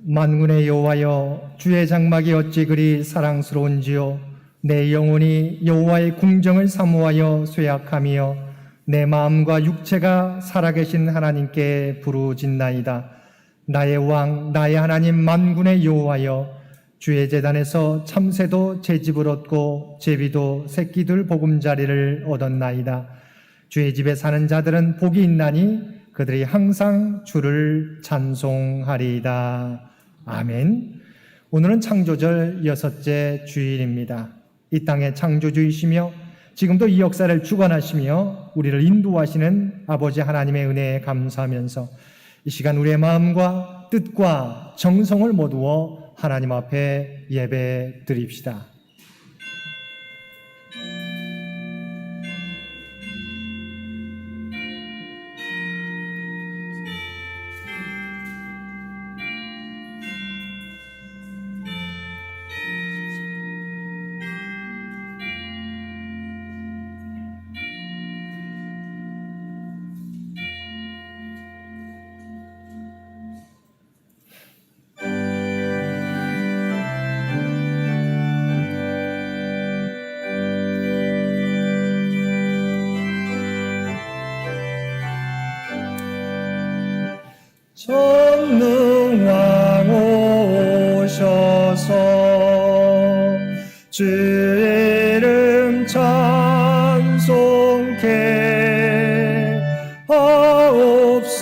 만군의 여호와여, 주의 장막이 어찌 그리 사랑스러운지요. 내 영혼이 여호와의 궁정을 사모하여 쇠약하며 내 마음과 육체가 살아계신 하나님께 부르짖나이다. 나의 왕, 나의 하나님 만군의 여호와여, 주의 제단에서 참새도 제 집을 얻고 제비도 새끼들 보금자리를 얻었나이다. 주의 집에 사는 자들은 복이 있나니 그들이 항상 주를 찬송하리이다. 아멘. 오늘은 창조절 6째 주일입니다. 이 땅의 창조주이시며 지금도 이 역사를 주관하시며 우리를 인도하시는 아버지 하나님의 은혜에 감사하면서 이 시간 우리의 마음과 뜻과 정성을 모두어 하나님 앞에 예배 드립시다. 전능왕 오셔서 주의 이름 찬송케 하옵소서.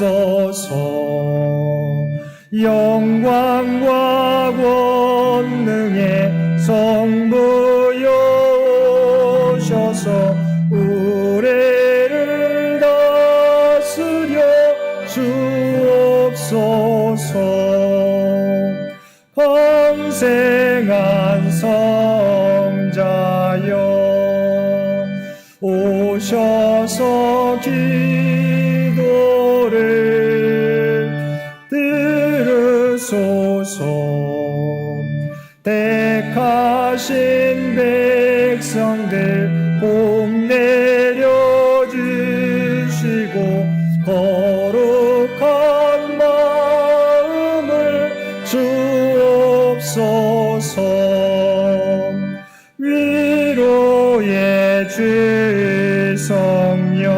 영광과 권능의 성부여 오셔서 우리를 다스려 주옵소서. 평생한 성자여 오셔서 기도를 들으소서. 택하신 백성들 복 내려주시고 거룩한 마음을 주옵소서. 위로의 주 성령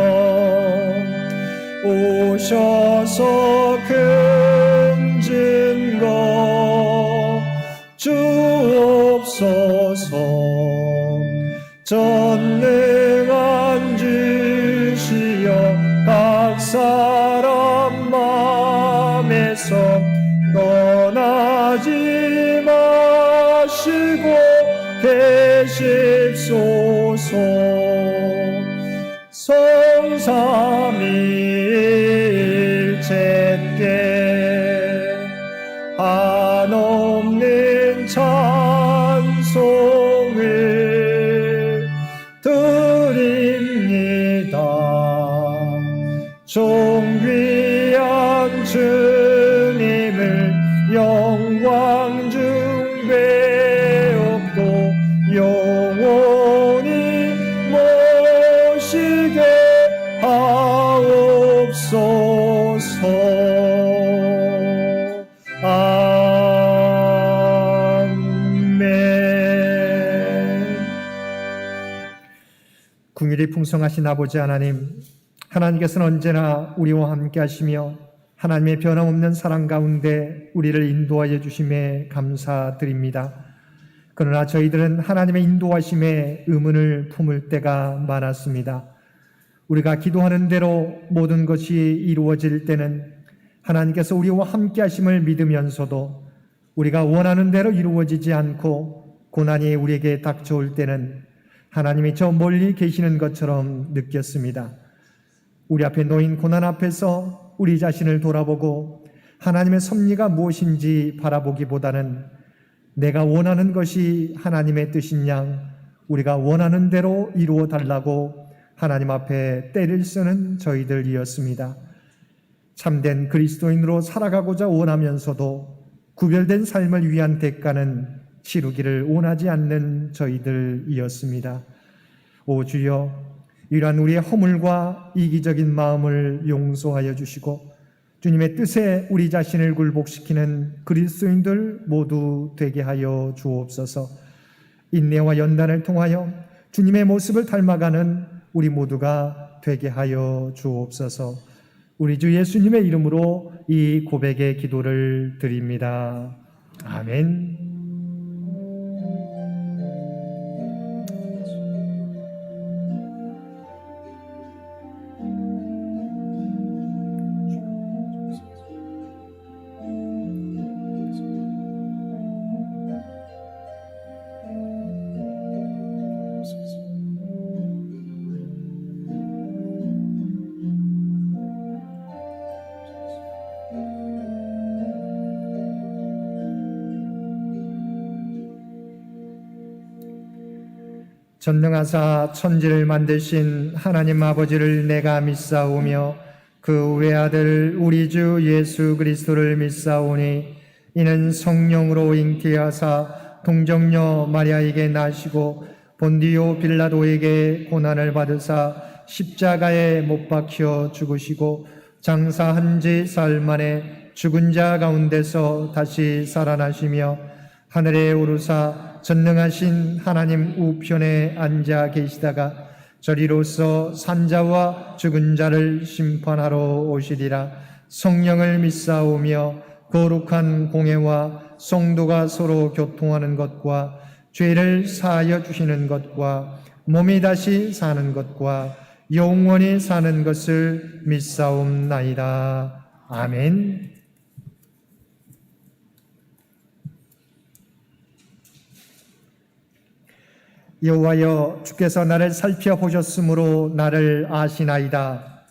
오셔서 큰 증거 주옵소서. 전능한 주시여 각 사람 마음에서 떠나지 마시고 계십소서. 성삼위일체께 한없는 찬송을 드립니다. 존귀한 주님을 영광 중배옵고 영원히 모시게 하옵소서. 아멘. 긍휼이 풍성하신 아버지 하나님, 하나님께서는 언제나 우리와 함께 하시며 하나님의 변함없는 사랑 가운데 우리를 인도하여 주심에 감사드립니다. 그러나 저희들은 하나님의 인도하심에 의문을 품을 때가 많았습니다. 우리가 기도하는 대로 모든 것이 이루어질 때는 하나님께서 우리와 함께 하심을 믿으면서도 우리가 원하는 대로 이루어지지 않고 고난이 우리에게 닥쳐올 때는 하나님이 저 멀리 계시는 것처럼 느꼈습니다. 우리 앞에 놓인 고난 앞에서 우리 자신을 돌아보고 하나님의 섭리가 무엇인지 바라보기보다는 내가 원하는 것이 하나님의 뜻인 양 우리가 원하는 대로 이루어 달라고 하나님 앞에 때를 쓰는 저희들이었습니다. 참된 그리스도인으로 살아가고자 원하면서도 구별된 삶을 위한 대가는 치르기를 원하지 않는 저희들이었습니다. 오 주여, 이러한 우리의 허물과 이기적인 마음을 용서하여 주시고 주님의 뜻에 우리 자신을 굴복시키는 그리스도인들 모두 되게 하여 주옵소서. 인내와 연단을 통하여 주님의 모습을 닮아가는 우리 모두가 되게 하여 주옵소서. 우리 주 예수님의 이름으로 이 고백의 기도를 드립니다. 아멘. 전능하사 천지를 만드신 하나님 아버지를 내가 믿사오며 그 외아들 우리 주 예수 그리스도를 믿사오니 이는 성령으로 잉태하사 동정녀 마리아에게 나시고 본디오 빌라도에게 고난을 받으사 십자가에 못 박혀 죽으시고 장사한 지 사흘 만에 죽은 자 가운데서 다시 살아나시며 하늘에 오르사 전능하신 하나님 우편에 앉아 계시다가 저리로서 산자와 죽은 자를 심판하러 오시리라. 성령을 믿사오며 거룩한 공회와 성도가 서로 교통하는 것과 죄를 사하여 주시는 것과 몸이 다시 사는 것과 영원히 사는 것을 믿사옵나이다. 아멘. 여호와여, 주께서 나를 살펴보셨으므로 나를 아시나이다.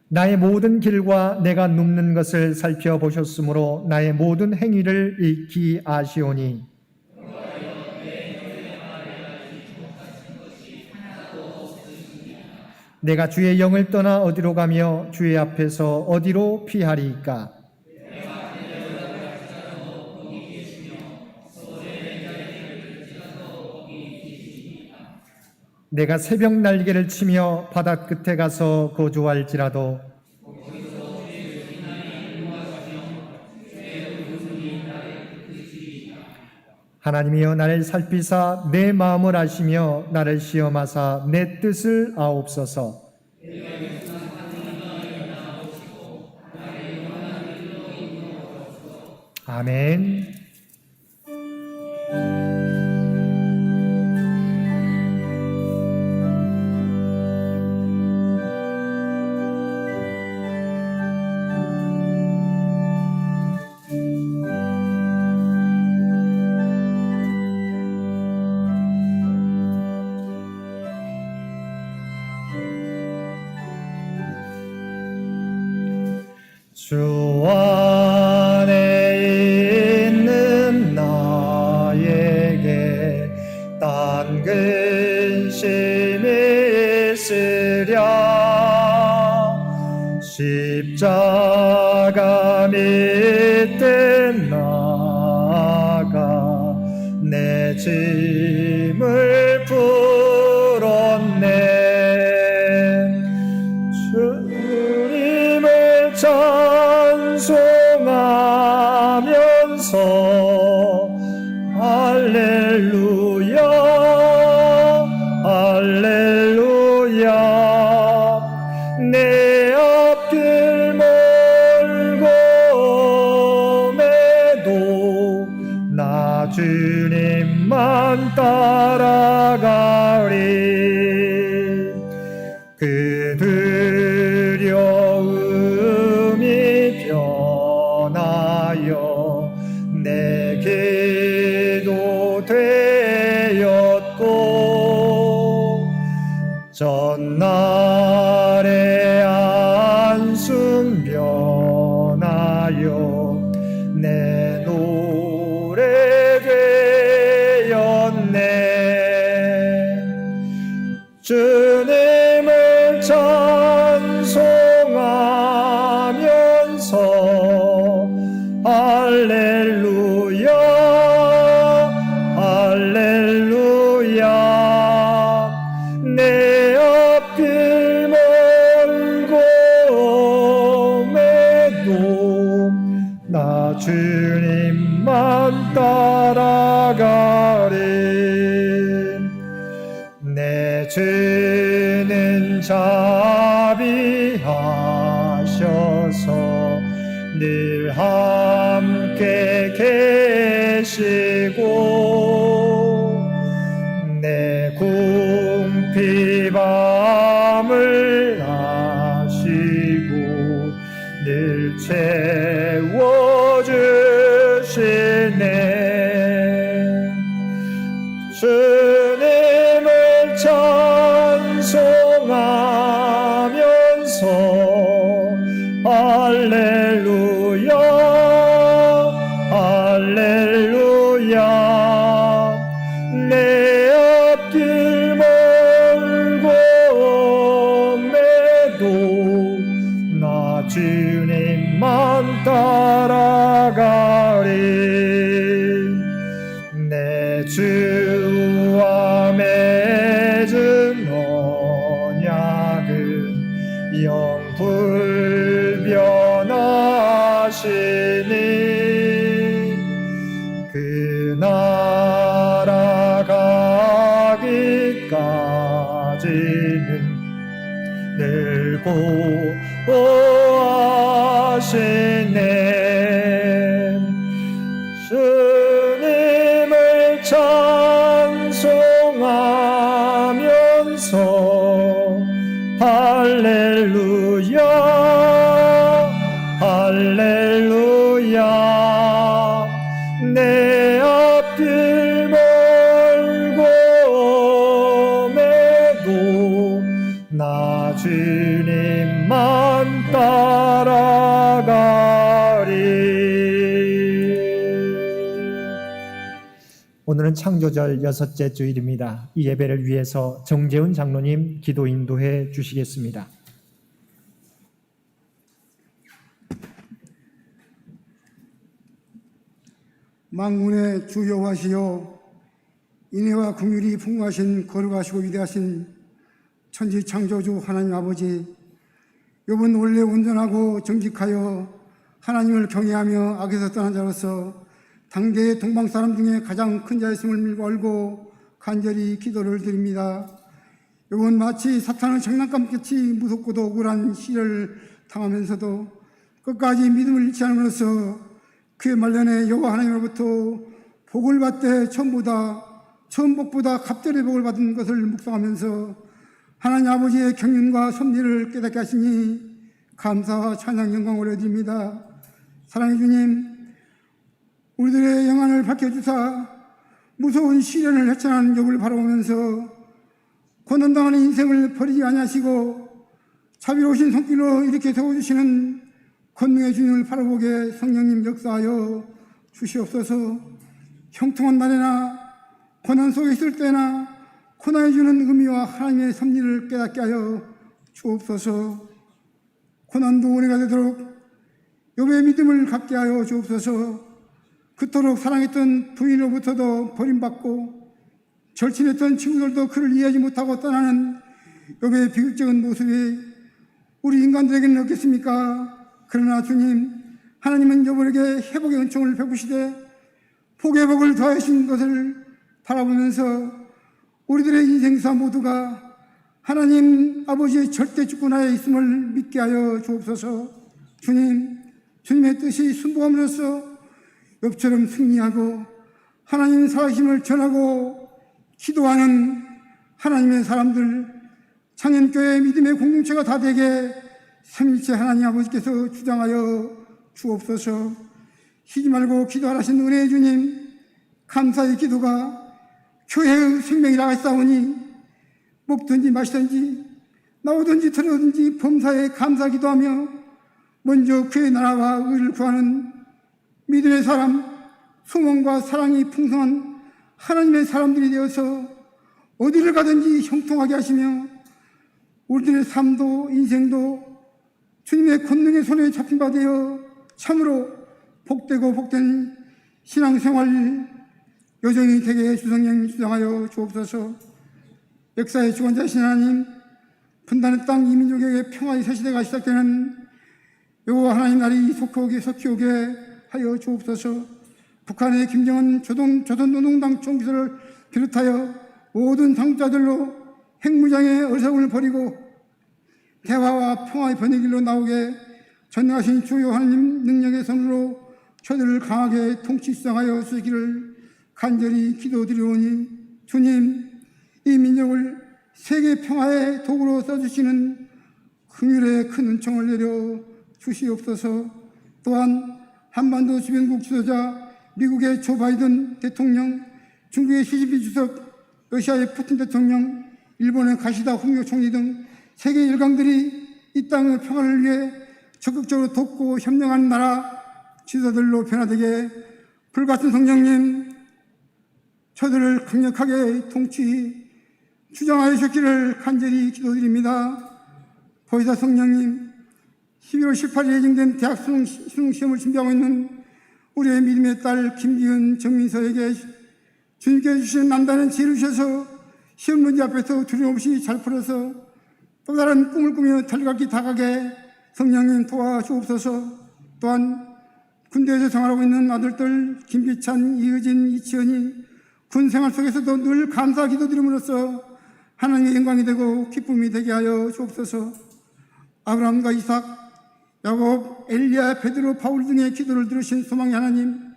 나의 모든 길과 내가 눕는 것을 살펴보셨으므로 나의 모든 행위를 익히 아시오니 내가 주의 영을 떠나 어디로 가며 주의 앞에서 어디로 피하리이까? 내가 새벽 날개를 치며 바다 끝에 가서 거주할지라도 하나님이여 나를 살피사 내 마음을 아시며 나를 시험하사 내 뜻을 아옵소서. 아멘. 주 안에 있는 나에게 딴 근심이 있으랴. 십자가 밑에 나아가 내 짐을 풀었네. 주님을 찬송하면서 할렐루야 할렐루야. 내 앞길 멀고매도 나 주님만 따라가리. 그 두려움이 변하여 내게도 되었고 전날의 안숨 변하여 내 노래 되었네. 주님을 찬송하면서 할렐루야 할렐루야. 주는 자비하셔서 늘 함께 계시고 내 궁핍함을 아시고 늘 채워주시네. 주님을 찬송하면서 할렐루야 할렐루야 내 앞길 멀고 매도 나 주님만 따라가리. 내 주와 맺은 언약은 영불변하시니 그 나라 가기까지는 늘 보호하시네. 주님을 찬송하면서 할렐루야 할렐루야 내 앞길 멀고 매도 나 주님만 따라가리. 오늘은 창조절 6째 주일입니다. 이 예배를 위해서 정재훈 장로님 기도 인도해 주시겠습니다. 만군의 주 여호와시여, 인애와 긍휼이 풍부하신 거룩하시고 위대하신 천지 창조주 하나님 아버지, 욥은 원래 온전하고 정직하여 하나님을 경외하며 악에서 떠난 자로서 당대의 동방 사람 중에 가장 큰 자였음을 밀고 알고 간절히 기도를 드립니다. 욥은 마치 사탄의 장난감같이 무섭고도 억울한 시련을 당하면서도 끝까지 믿음을 잃지 않음으로써 그의 말년에 여호와 하나님으로부터 복을 받되 처음복보다 갑절의 복을 받은 것을 묵상하면서 하나님 아버지의 경륜과 섭리를 깨닫게 하시니 감사와 찬양 영광 올려드립니다. 사랑의 주님, 우리들의 영안을 밝혀주사 무서운 시련을 헤쳐나가는 욥을 바라보면서 고난당하는 인생을 버리지 아니하시고 자비로우신 손길로 이렇게 세워주시는 권능의 주님을 바라보게 성령님 역사하여 주시옵소서. 형통한 날에나 고난 속에 있을 때나 고난이 주는 의미와 하나님의 섭리를 깨닫게 하여 주옵소서. 고난도 은혜가 되도록 욥의 믿음을 갖게 하여 주옵소서. 그토록 사랑했던 부인으로부터도 버림받고 절친했던 친구들도 그를 이해하지 못하고 떠나는 욥의 비극적인 모습이 우리 인간들에게는 없겠습니까? 그러나 주님, 하나님은 욥에게 회복의 은총을 베푸시되 복의 복을 더하신 것을 바라보면서 우리들의 인생사 모두가 하나님 아버지의 절대 주권하에 있음을 믿게 하여 주옵소서. 주님, 주님의 뜻이 순종함으로써 욥처럼 승리하고 하나님의 살아계심을 전하고 기도하는 하나님의 사람들, 창현교회 믿음의 공동체가 다 되게 삼일째 하나님 아버지께서 주장하여 주옵소서. 쉬지 말고 기도하라신 은혜의 주님, 감사의 기도가 교회의 생명이라 하시사오니 먹든지 마시든지 나오든지 들어오든지 범사에 감사 기도하며 먼저 그의 나라와 의를 구하는 믿음의 사람, 소망과 사랑이 풍성한 하나님의 사람들이 되어서 어디를 가든지 형통하게 하시며 우리들의 삶도 인생도 주님의 권능의 손에 잡힌 바 되어 참으로 복되고 복된 신앙생활 여정이 되게 주성령 주장하여 주옵소서. 역사의 주권자신 하나님, 분단의 땅 이민족에게 평화의 새 시대가 시작되는 여호와 하나님 날이 속히 오게 하여 주옵소서. 북한의 김정은 조선노동당 총기들을 비롯하여 모든 당국자들로 핵무장의 어리석음을 버리고 대화와 평화의 번외길로 나오게 전능하신 주 하나님 능력의 손으로 저들을 강하게 통치 수장하여 주시기를 간절히 기도드리오니, 주님, 이 민족을 세계 평화의 도구로 써주시는 긍휼의 큰 은총을 내려 주시옵소서. 또한 한반도 주변국 지도자, 미국의 조 바이든 대통령, 중국의 시진핑 주석, 러시아의 푸틴 대통령, 일본의 가시다 후미오 총리 등 세계 일강들이 이 땅의 평화를 위해 적극적으로 돕고 협력하는 나라 지도자들로 변화되게 불같은 성령님, 저들을 강력하게 통치 주장하여 주시기를 간절히 기도드립니다. 보혜사 성령님, 11월 18일에 예정된 대학 수능 시험을 준비하고 있는 우리의 믿음의 딸 김기은 정민서에게 주님께서 주신 남다른 지혜를 주셔서 시험 문제 앞에서 두려움 없이 잘 풀어서 또 다른 꿈을 꾸며 달려가기 다가게 성령님 도와주옵소서. 또한 군대에서 생활하고 있는 아들들 김기찬, 이의진, 이치현이 군 생활 속에서도 늘 감사 기도드림으로써 하나님의 영광이 되고 기쁨이 되게 하여 주옵소서. 아브라함과 이삭, 야곱, 엘리야, 베드로, 바울 등의 기도를 들으신 소망의 하나님,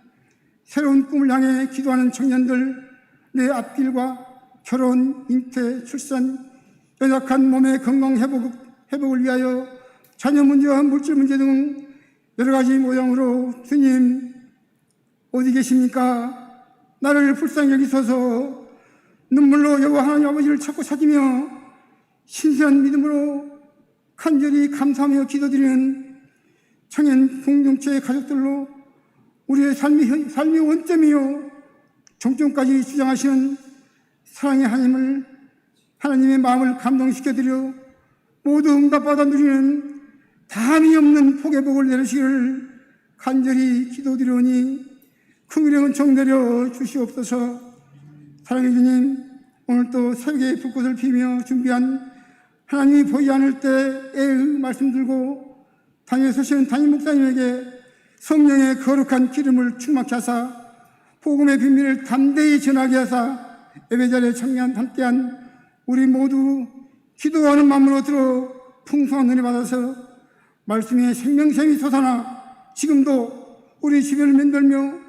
새로운 꿈을 향해 기도하는 청년들, 내 앞길과 결혼, 잉태, 출산, 연약한 몸의 건강 회복을 위하여 자녀 문제와 물질 문제 등 여러 가지 모양으로 주님 어디 계십니까? 나를 불쌍히 여기소서. 눈물로 여호와 하나님 아버지를 찾고 찾으며 신선한 믿음으로 간절히 감사하며 기도드리는 청년 공동체의 가족들로 우리의 삶의 원점이요 정점까지 주장하시는 사랑의 하나님의 마음을 감동시켜드려 모두 응답받아 누리는 다함이 없는 복의 복을 내리시기를 간절히 기도드리오니 긍휼의 은총 내려 주시옵소서. 사랑의 주님, 오늘도 새벽의 불꽃을 피우며 준비한 하나님이 보이지 않을 때의 말씀 들고 당에 서시는 담임 목사님에게 성령의 거룩한 기름을 충만케 하사 복음의 비밀을 담대히 전하게 하사 예배자리에 참여한 함께한 우리 모두 기도하는 마음으로 들어 풍성한 은혜 받아서 말씀의 생명샘이 솟아나 지금도 우리 주변을 맴돌며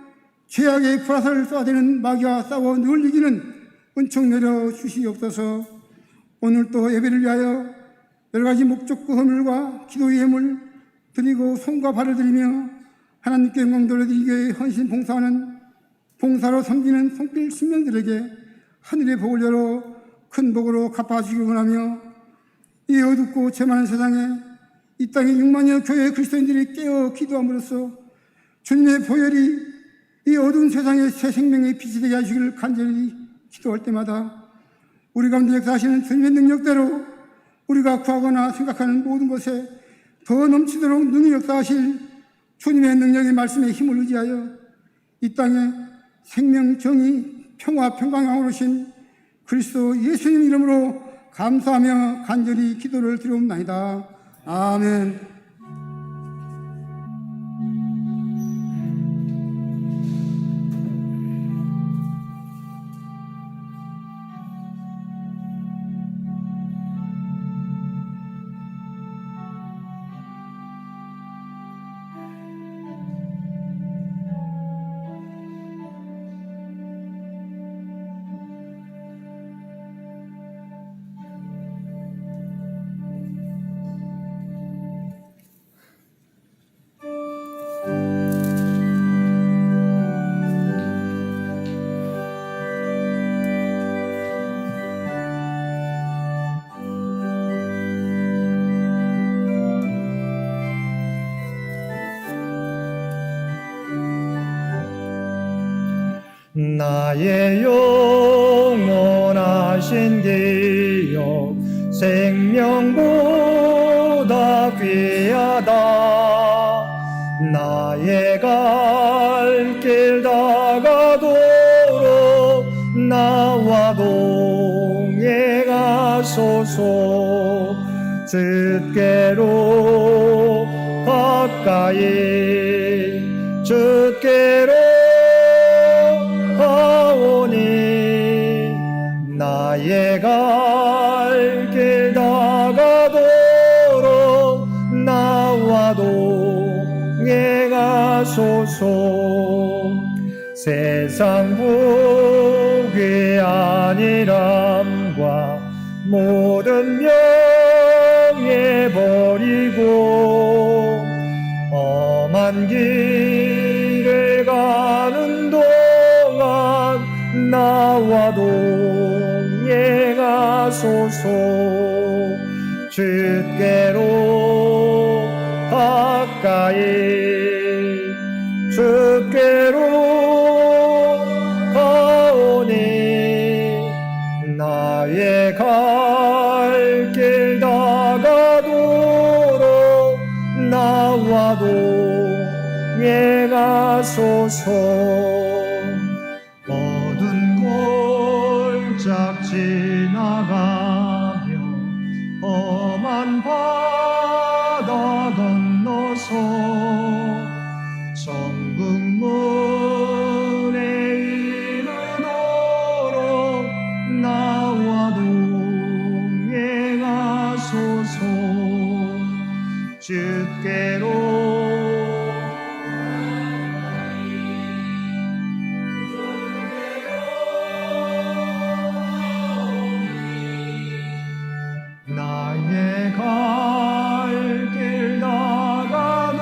죄악의 불화살을 쏘아대는 마귀와 싸워 늘 이기는 은총 내려 주시옵소서. 오늘도 예배를 위하여 여러 가지 목적과 헌물과 기도의 예물 드리고 손과 발을 들이며 하나님께 영광 돌려드리기 위해 헌신 봉사하는 봉사로 섬기는 손길 신명들에게 하늘의 복을 열어 큰 복으로 갚아주시기 원하며 이 어둡고 죄 많은 세상에 이 땅에 6만여 교회의 그리스도인들이 깨어 기도함으로써 주님의 보혈이 이 어두운 세상에 새 생명의 빛이 되게 하시기를 간절히 기도할 때마다 우리 가운데 역사하시는 주님의 능력대로 우리가 구하거나 생각하는 모든 것에 더 넘치도록 능히 역사하실 주님의 능력의 말씀에 힘을 의지하여 이 땅에 생명, 정의, 평화, 평강을 오신 그리스도 예수님 이름으로 감사하며 간절히 기도를 드리옵나이다. 아멘. 나의 영원하신 기억 생명보다 귀하다. 나의 갈 길 다가도록 나와 동행하소서. 주께로 가까이 주께로 가오니 나의 갈 하소서. 세상 복이 아니람과 모든 명예 버리고 험한 길을 가는 동안 나와 동행하소서. 주께로 가까이 주께로 가오니 나의 갈 길 다가도록 나와 동행하소서. 모든 골짝 지나가며 험한 바다 건너서 천국문에 이르도록 나와 동행하소서. 주께로 나의 갈 길 다가도록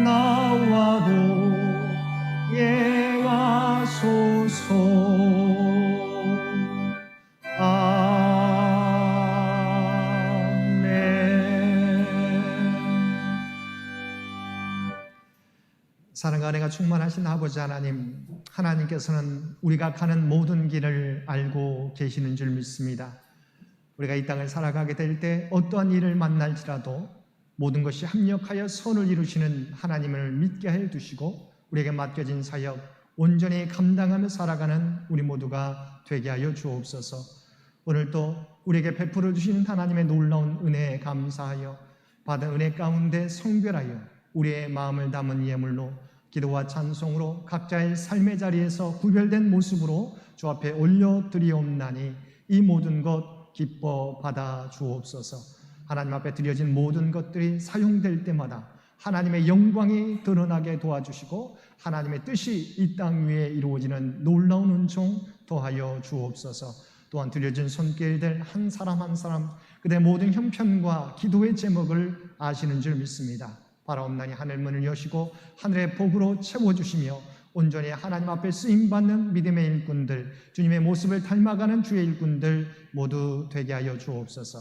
나와 동행하소서. 아멘. 사랑과 은혜가 충만하신 아버지 하나님, 하나님께서는 우리가 가는 모든 길을 알고 계시는 줄 믿습니다. 우리가 이 땅을 살아가게 될 때 어떠한 일을 만날지라도 모든 것이 합력하여 선을 이루시는 하나님을 믿게 해 두시고 우리에게 맡겨진 사역 온전히 감당하며 살아가는 우리 모두가 되게 하여 주옵소서. 오늘도 우리에게 베풀어 주시는 하나님의 놀라운 은혜에 감사하여 받은 은혜 가운데 성별하여 우리의 마음을 담은 예물로 기도와 찬송으로 각자의 삶의 자리에서 구별된 모습으로 주 앞에 올려드리옵나니 이 모든 것 기뻐 받아 주옵소서. 하나님 앞에 드려진 모든 것들이 사용될 때마다 하나님의 영광이 드러나게 도와주시고 하나님의 뜻이 이 땅 위에 이루어지는 놀라운 은총 더하여 주옵소서. 또한 드려진 손길들 한 사람 한 사람 그들의 모든 형편과 기도의 제목을 아시는 줄 믿습니다. 바라옵나니 하늘문을 여시고 하늘의 복으로 채워주시며 온전히 하나님 앞에 쓰임받는 믿음의 일꾼들, 주님의 모습을 닮아가는 주의 일꾼들 모두 되게 하여 주옵소서.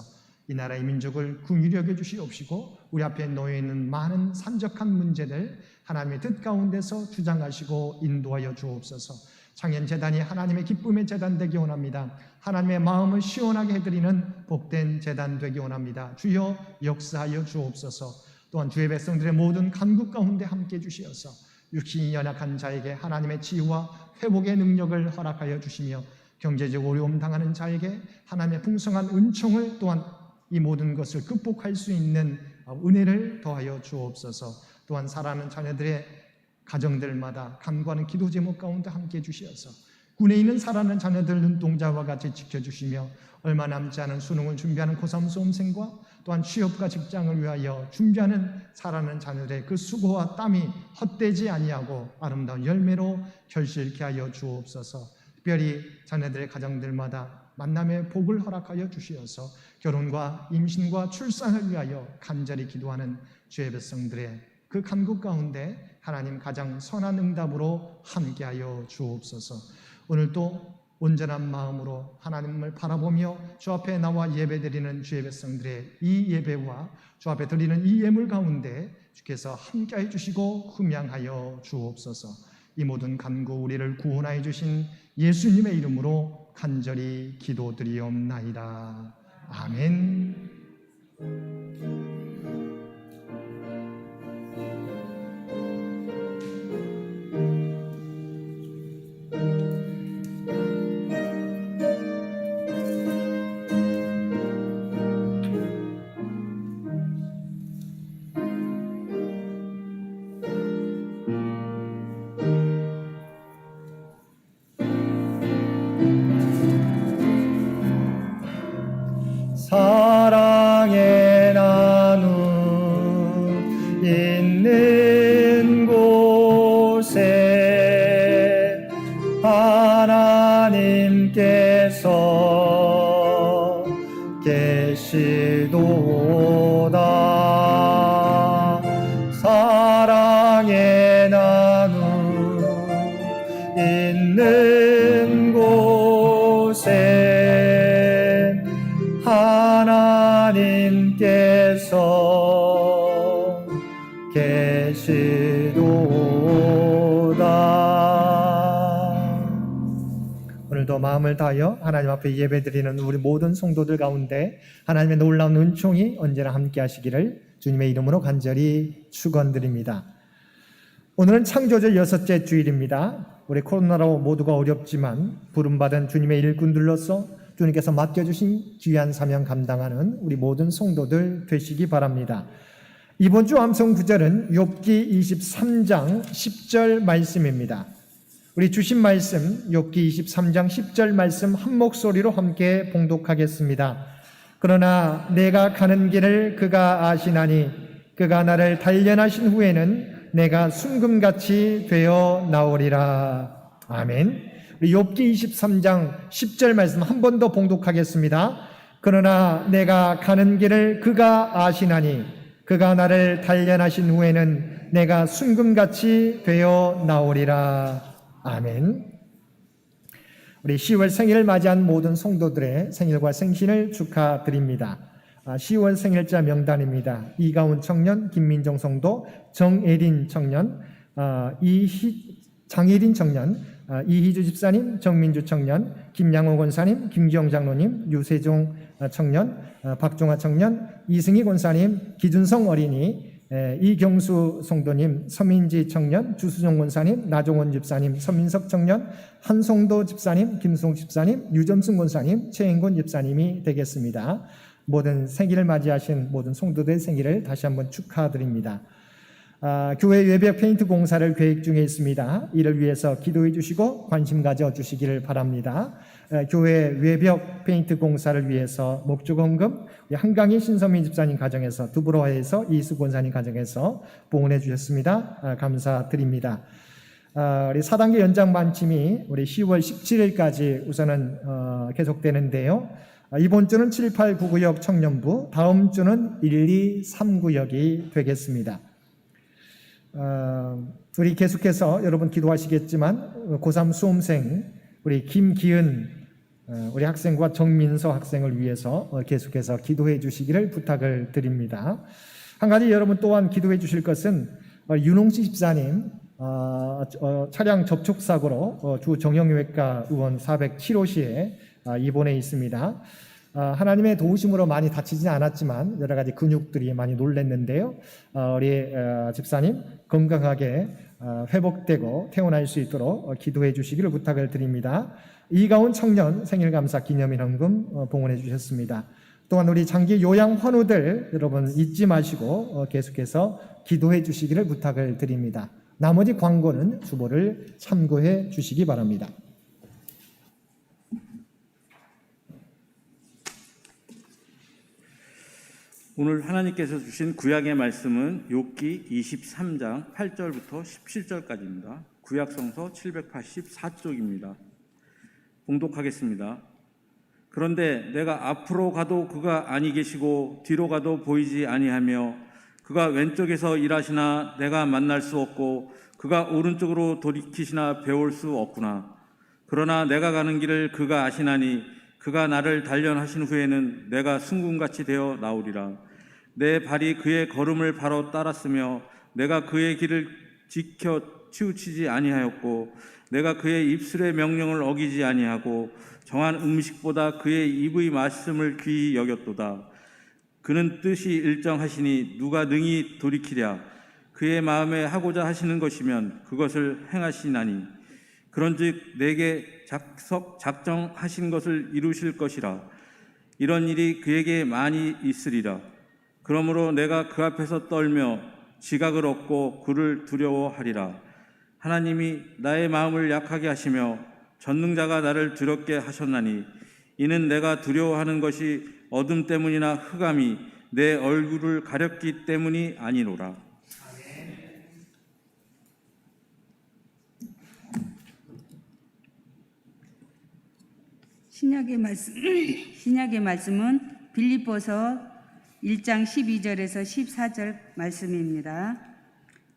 이 나라의 민족을 긍휼히 여겨주시옵시고 우리 앞에 놓여있는 많은 산적한 문제들 하나님의 뜻 가운데서 주장하시고 인도하여 주옵소서. 창현재단이 하나님의 기쁨의 재단 되기 원합니다. 하나님의 마음을 시원하게 해드리는 복된 재단 되기 원합니다. 주여 역사하여 주옵소서. 또한 주의 백성들의 모든 간국 가운데 함께 주시어서 육신이 연약한 자에게 하나님의 치유와 회복의 능력을 허락하여 주시며 경제적 어려움 당하는 자에게 하나님의 풍성한 은총을 또한 이 모든 것을 극복할 수 있는 은혜를 더하여 주옵소서. 또한 사랑하는 자녀들의 가정들마다 간구하는 기도 제목 가운데 함께 주시어서 군에 있는 사랑하는 자녀들 눈동자와 같이 지켜주시며 얼마 남지 않은 수능을 준비하는 고3 수험생과 또한 취업과 직장을 위하여 준비하는 사랑하는 자녀들의 그 수고와 땀이 헛되지 아니하고 아름다운 열매로 결실케 하여 주옵소서. 특별히 자녀들의 가정들마다 만남의 복을 허락하여 주시어서 결혼과 임신과 출산을 위하여 간절히 기도하는 주의 백성들의 그 간구 가운데 하나님 가장 선한 응답으로 함께하여 주옵소서. 오늘도 온전한 마음으로 하나님을 바라보며 주 앞에 나와 예배드리는 주의 백성들의 이 예배와 주 앞에 드리는 이 예물 가운데 주께서 함께해 주시고 흠양하여 주옵소서. 이 모든 간구 우리를 구원하여 주신 예수님의 이름으로 간절히 기도드리옵나이다. 아멘. 사랑의 나누 하나님께서 계시도다. 사랑의 나눔 있는 곳에 하나님께서 계시도다. 오늘도 마음을 다하여 하나님 앞에 예배드리는 우리 모든 성도들 가운데 하나님의 놀라운 은총이 언제나 함께 하시기를 주님의 이름으로 간절히 축원드립니다. 오늘은 창조절 6째 주일입니다. 우리 코로나로 모두가 어렵지만 부름받은 주님의 일꾼들로서 주님께서 맡겨주신 귀한 사명 감당하는 우리 모든 성도들 되시기 바랍니다. 이번 주 암송 구절은 욥기 23장 10절 말씀입니다. 우리 주신 말씀 욥기 23장 10절 말씀 한 목소리로 함께 봉독하겠습니다. 그러나 내가 가는 길을 그가 아시나니 그가 나를 단련하신 후에는 내가 순금같이 되어 나오리라. 아멘. 우리 욥기 23장 10절 말씀 한 번 더 봉독하겠습니다. 그러나 내가 가는 길을 그가 아시나니 그가 나를 단련하신 후에는 내가 순금같이 되어 나오리라. 아멘. 우리 10월 생일을 맞이한 모든 성도들의 생일과 생신을 축하드립니다. 10월 생일자 명단입니다. 이가훈 청년, 김민정 성도, 정예린 청년, 장예린 청년, 이희주 집사님, 정민주 청년, 김양호 권사님, 김기영 장로님, 유세종 청년, 박종화 청년, 이승희 권사님, 기준성 어린이, 이경수 성도님, 서민지 청년, 주수종 권사님, 나종원 집사님, 서민석 청년, 한성도 집사님, 김송 집사님, 유점승 권사님, 최행곤 집사님이 되겠습니다. 모든 생일을 맞이하신 모든 성도들의 생일을 다시 한번 축하드립니다. 교회 외벽 페인트 공사를 계획 중에 있습니다. 이를 위해서 기도해 주시고 관심 가져 주시기를 바랍니다. 교회 외벽 페인트 공사를 위해서 목적 헌금 한강희 신서민 집사님 가정에서 두브로에서 이수 권사님 가정에서 봉헌해 주셨습니다. 감사드립니다. 우리 4단계 연장 반침이 우리 10월 17일까지 우선은 계속되는데요. 이번 주는 7, 8, 9 구역 청년부, 다음 주는 1, 2, 3 구역이 되겠습니다. 우리 계속해서 여러분 기도하시겠지만 고3 수험생 우리 김기은 우리 학생과 정민서 학생을 위해서 계속해서 기도해 주시기를 부탁을 드립니다. 한 가지 여러분 또한 기도해 주실 것은 윤홍씨 집사님 차량 접촉사고로 주 정형외과 의원 407호실에 입원해 있습니다. 하나님의 도우심으로 많이 다치지 않았지만 여러 가지 근육들이 많이 놀랐는데요. 우리 집사님 건강하게 회복되고 퇴원할 수 있도록 기도해 주시기를 부탁을 드립니다. 이가훈 청년 생일감사 기념일헌금 봉헌해 주셨습니다. 또한 우리 장기 요양 환우들 여러분 잊지 마시고 계속해서 기도해 주시기를 부탁을 드립니다. 나머지 광고는 주보를 참고해 주시기 바랍니다. 오늘 하나님께서 주신 구약의 말씀은 욥기 23장 8절부터 17절까지입니다. 구약 성서 784쪽입니다. 봉독하겠습니다. 그런데 내가 앞으로 가도 그가 아니 계시고 뒤로 가도 보이지 아니하며 그가 왼쪽에서 일하시나 내가 만날 수 없고 그가 오른쪽으로 돌이키시나 배울 수 없구나. 그러나 내가 가는 길을 그가 아시나니 그가 나를 단련하신 후에는 내가 순금같이 되어 나오리라. 내 발이 그의 걸음을 바로 따랐으며 내가 그의 길을 지켜 치우치지 아니하였고 내가 그의 입술의 명령을 어기지 아니하고 정한 음식보다 그의 입의 말씀을 귀히 여겼도다. 그는 뜻이 일정하시니 누가 능히 돌이키랴. 그의 마음에 하고자 하시는 것이면 그것을 행하시나니 그런즉 내게 작정하신 것을 이루실 것이라. 이런 일이 그에게 많이 있으리라. 그러므로 내가 그 앞에서 떨며 지각을 얻고 그를 두려워하리라. 하나님이 나의 마음을 약하게 하시며 전능자가 나를 두렵게 하셨나니 이는 내가 두려워하는 것이 어둠 때문이나 흑암이 내 얼굴을 가렸기 때문이 아니로라. 신약의 말씀은 빌립보서 1장 12절에서 14절 말씀입니다.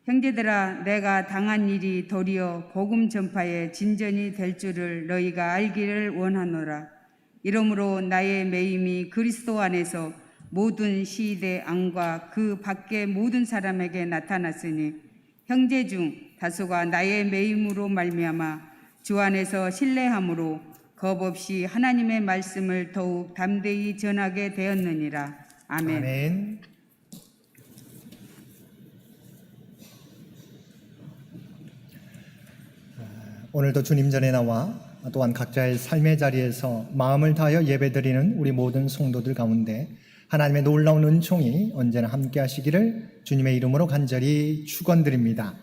형제들아, 내가 당한 일이 도리어 복음 전파의 진전이 될 줄을 너희가 알기를 원하노라. 이러므로 나의 매임이 그리스도 안에서 모든 시대 앙과 그 밖의 모든 사람에게 나타났으니 형제 중 다수가 나의 매임으로 말미암아 주 안에서 신뢰함으로 겁없이 하나님의 말씀을 더욱 담대히 전하게 되었느니라. 아멘. 아멘. 오늘도 주님 전에 나와 또한 각자의 삶의 자리에서 마음을 다하여 예배드리는 우리 모든 성도들 가운데 하나님의 놀라운 은총이 언제나 함께 하시기를 주님의 이름으로 간절히 축원드립니다.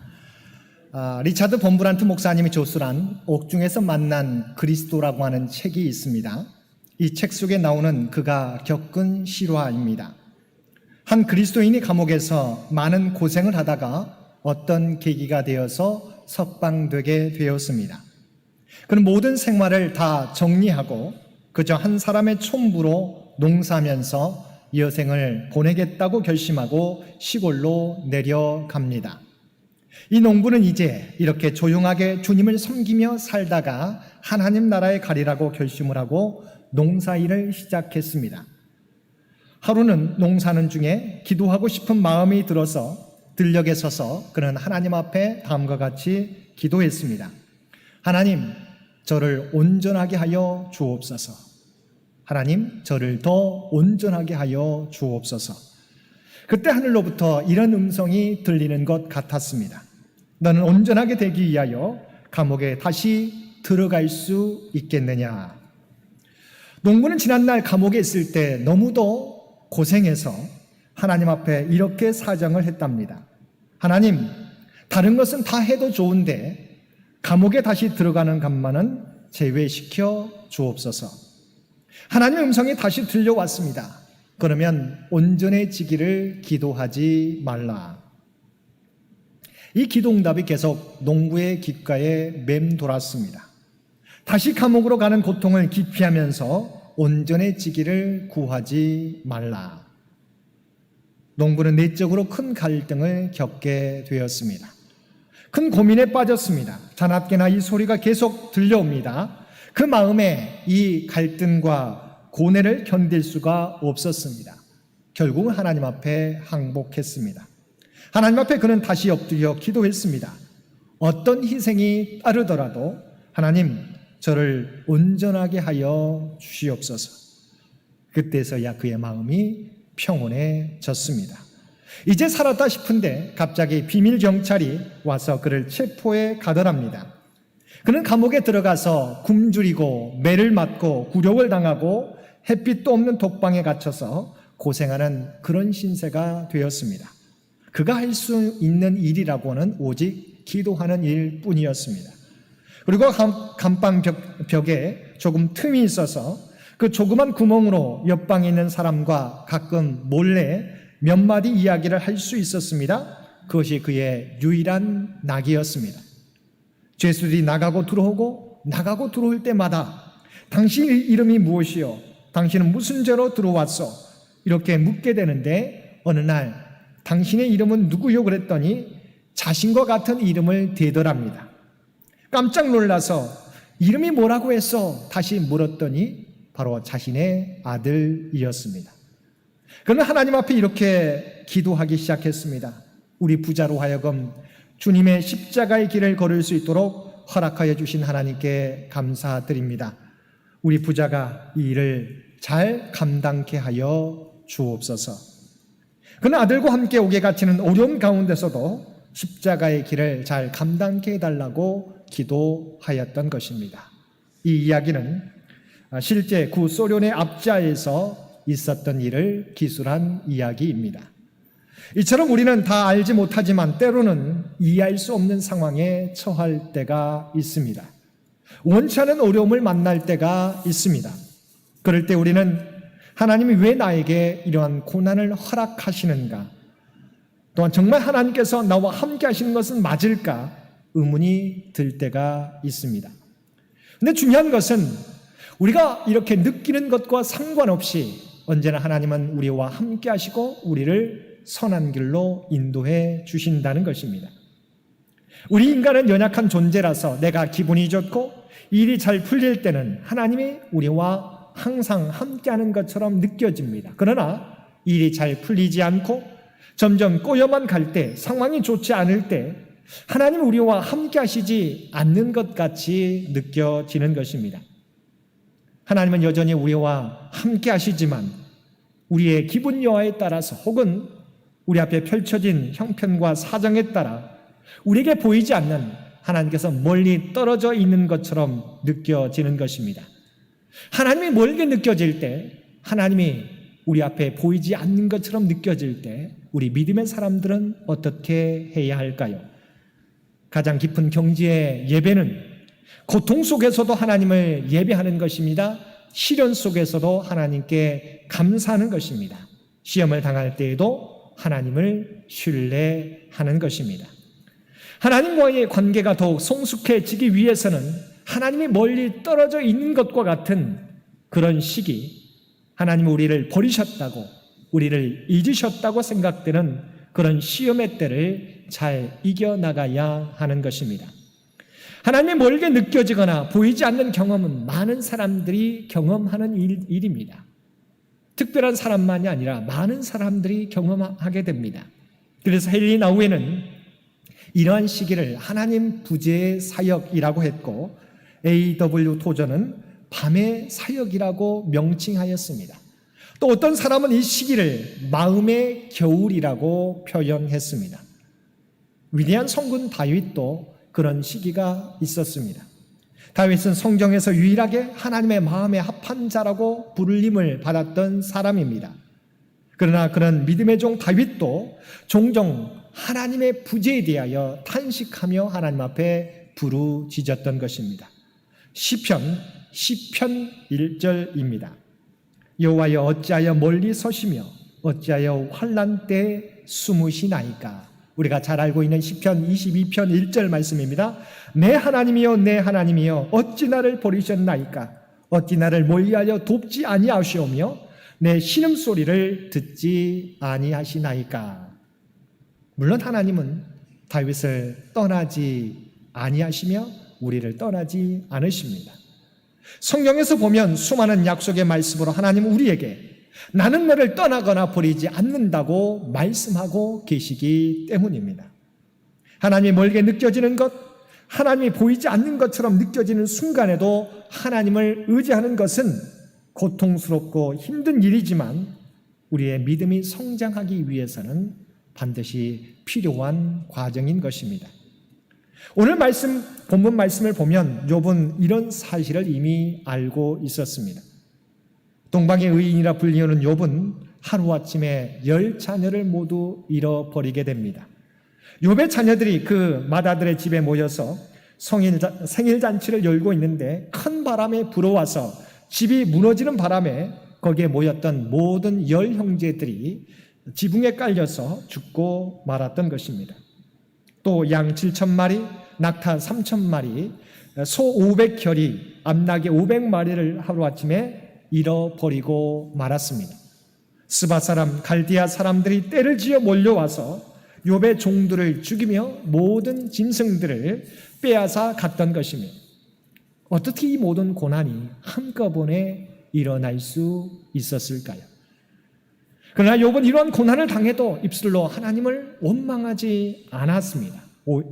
리차드 범브란트 목사님이 조술한 옥중에서 만난 그리스도라고 하는 책이 있습니다. 이 책 속에 나오는 그가 겪은 실화입니다. 한 그리스도인이 감옥에서 많은 고생을 하다가 어떤 계기가 되어서 석방되게 되었습니다. 그는 모든 생활을 다 정리하고 그저 한 사람의 촌부로 농사하면서 여생을 보내겠다고 결심하고 시골로 내려갑니다. 이 농부는 이제 이렇게 조용하게 주님을 섬기며 살다가 하나님 나라에 가리라고 결심을 하고 농사일을 시작했습니다. 하루는 농사하는 중에 기도하고 싶은 마음이 들어서 들녘에 서서 그는 하나님 앞에 다음과 같이 기도했습니다. 하나님, 저를 온전하게 하여 주옵소서. 하나님, 저를 더 온전하게 하여 주옵소서. 그때 하늘로부터 이런 음성이 들리는 것 같았습니다. 너는 온전하게 되기 위하여 감옥에 다시 들어갈 수 있겠느냐? 농부는 지난날 감옥에 있을 때 너무도 고생해서 하나님 앞에 이렇게 사정을 했답니다. 하나님, 다른 것은 다 해도 좋은데 감옥에 다시 들어가는 것만은 제외시켜 주옵소서. 하나님의 음성이 다시 들려왔습니다. 그러면 온전해지기를 기도하지 말라. 이 기도응답이 계속 농부의 귓가에 맴돌았습니다. 다시 감옥으로 가는 고통을 기피하면서 온전해지기를 구하지 말라. 농부는 내적으로 큰 갈등을 겪게 되었습니다. 큰 고민에 빠졌습니다. 자나깨나 이 소리가 계속 들려옵니다. 그 마음에 이 갈등과 고뇌를 견딜 수가 없었습니다. 결국은 하나님 앞에 항복했습니다. 하나님 앞에 그는 다시 엎드려 기도했습니다. 어떤 희생이 따르더라도 하나님, 저를 온전하게 하여 주시옵소서. 그때서야 그의 마음이 평온해졌습니다. 이제 살았다 싶은데 갑자기 비밀 경찰이 와서 그를 체포해 가더랍니다. 그는 감옥에 들어가서 굶주리고 매를 맞고 굴욕을 당하고 햇빛도 없는 독방에 갇혀서 고생하는 그런 신세가 되었습니다. 그가 할 수 있는 일이라고는 오직 기도하는 일뿐이었습니다. 그리고 감방 벽에 조금 틈이 있어서 그 조그만 구멍으로 옆방에 있는 사람과 가끔 몰래 몇 마디 이야기를 할 수 있었습니다. 그것이 그의 유일한 낙이었습니다. 죄수들이 나가고 들어올 때마다 당신 이름이 무엇이요? 당신은 무슨 죄로 들어왔어? 이렇게 묻게 되는데 어느 날 당신의 이름은 누구요? 그랬더니 자신과 같은 이름을 대더랍니다. 깜짝 놀라서 이름이 뭐라고 했어? 다시 물었더니 바로 자신의 아들이었습니다. 그는 하나님 앞에 이렇게 기도하기 시작했습니다. 우리 부자로 하여금 주님의 십자가의 길을 걸을 수 있도록 허락하여 주신 하나님께 감사드립니다. 우리 부자가 이 일을 잘 감당케 하여 주옵소서. 그는 아들과 함께 옥에 갇히는 어려운 가운데서도 십자가의 길을 잘 감당케 해달라고 기도하였던 것입니다. 이 이야기는 실제 구 소련의 압자에서 있었던 일을 기술한 이야기입니다. 이처럼 우리는 다 알지 못하지만 때로는 이해할 수 없는 상황에 처할 때가 있습니다. 원치 않은 어려움을 만날 때가 있습니다. 그럴 때 우리는 하나님이 왜 나에게 이러한 고난을 허락하시는가? 또한 정말 하나님께서 나와 함께 하시는 것은 맞을까? 의문이 들 때가 있습니다. 근데 중요한 것은 우리가 이렇게 느끼는 것과 상관없이 언제나 하나님은 우리와 함께 하시고 우리를 선한 길로 인도해 주신다는 것입니다. 우리 인간은 연약한 존재라서 내가 기분이 좋고 일이 잘 풀릴 때는 하나님이 우리와 항상 함께하는 것처럼 느껴집니다. 그러나 일이 잘 풀리지 않고 점점 꼬여만 갈 때, 상황이 좋지 않을 때 하나님 우리와 함께 하시지 않는 것 같이 느껴지는 것입니다. 하나님은 여전히 우리와 함께 하시지만 우리의 기분 여하에 따라서 혹은 우리 앞에 펼쳐진 형편과 사정에 따라 우리에게 보이지 않는 하나님께서 멀리 떨어져 있는 것처럼 느껴지는 것입니다. 하나님이 멀게 느껴질 때, 하나님이 우리 앞에 보이지 않는 것처럼 느껴질 때 우리 믿음의 사람들은 어떻게 해야 할까요? 가장 깊은 경지의 예배는 고통 속에서도 하나님을 예배하는 것입니다. 시련 속에서도 하나님께 감사하는 것입니다. 시험을 당할 때에도 하나님을 신뢰하는 것입니다. 하나님과의 관계가 더욱 성숙해지기 위해서는 하나님이 멀리 떨어져 있는 것과 같은 그런 시기, 하나님이 우리를 버리셨다고, 우리를 잊으셨다고 생각되는 그런 시험의 때를 잘 이겨나가야 하는 것입니다. 하나님이 멀게 느껴지거나 보이지 않는 경험은 많은 사람들이 경험하는 일입니다. 특별한 사람만이 아니라 많은 사람들이 경험하게 됩니다. 그래서 헨리 나우에는 이러한 시기를 하나님 부재의 사역이라고 했고 A.W. 토저는 밤의 사역이라고 명칭하였습니다. 또 어떤 사람은 이 시기를 마음의 겨울이라고 표현했습니다. 위대한 성군 다윗도 그런 시기가 있었습니다. 다윗은 성경에서 유일하게 하나님의 마음에 합한 자라고 부르림을 받았던 사람입니다. 그러나 그런 믿음의 종 다윗도 종종 하나님의 부재에 대하여 탄식하며 하나님 앞에 부르짖었던 것입니다. 시편 1절입니다. 여호와여 어찌하여 멀리 서시며 어찌하여 환난 때에 숨으시나이까. 우리가 잘 알고 있는 시편 22편 1절 말씀입니다. 내 하나님이여 내 하나님이여 어찌 나를 버리셨나이까. 어찌 나를 멀리하여 돕지 아니하시오며 내 신음소리를 듣지 아니하시나이까. 물론 하나님은 다윗을 떠나지 아니하시며 우리를 떠나지 않으십니다. 성경에서 보면 수많은 약속의 말씀으로 하나님은 우리에게 나는 너를 떠나거나 버리지 않는다고 말씀하고 계시기 때문입니다. 하나님이 멀게 느껴지는 것, 하나님이 보이지 않는 것처럼 느껴지는 순간에도 하나님을 의지하는 것은 고통스럽고 힘든 일이지만 우리의 믿음이 성장하기 위해서는 반드시 필요한 과정인 것입니다. 오늘 본문 말씀을 보면 욥은 이런 사실을 이미 알고 있었습니다. 동방의 의인이라 불리우는 욥은 하루아침에 10자녀를 모두 잃어버리게 됩니다. 욥의 자녀들이 그 맏아들의 집에 모여서 생일잔치를 열고 있는데 큰 바람에 불어와서 집이 무너지는 바람에 거기에 모였던 모든 10형제들이 지붕에 깔려서 죽고 말았던 것입니다. 또 양 7,000마리, 낙타 3,000마리, 소 500결이, 암낙이 500마리를 하루아침에 잃어버리고 말았습니다. 스바 사람, 갈디아 사람들이 떼를 지어 몰려와서 욥의 종들을 죽이며 모든 짐승들을 빼앗아 갔던 것입니다. 어떻게 이 모든 고난이 한꺼번에 일어날 수 있었을까요? 그러나 욥은 이러한 고난을 당해도 입술로 하나님을 원망하지 않았습니다.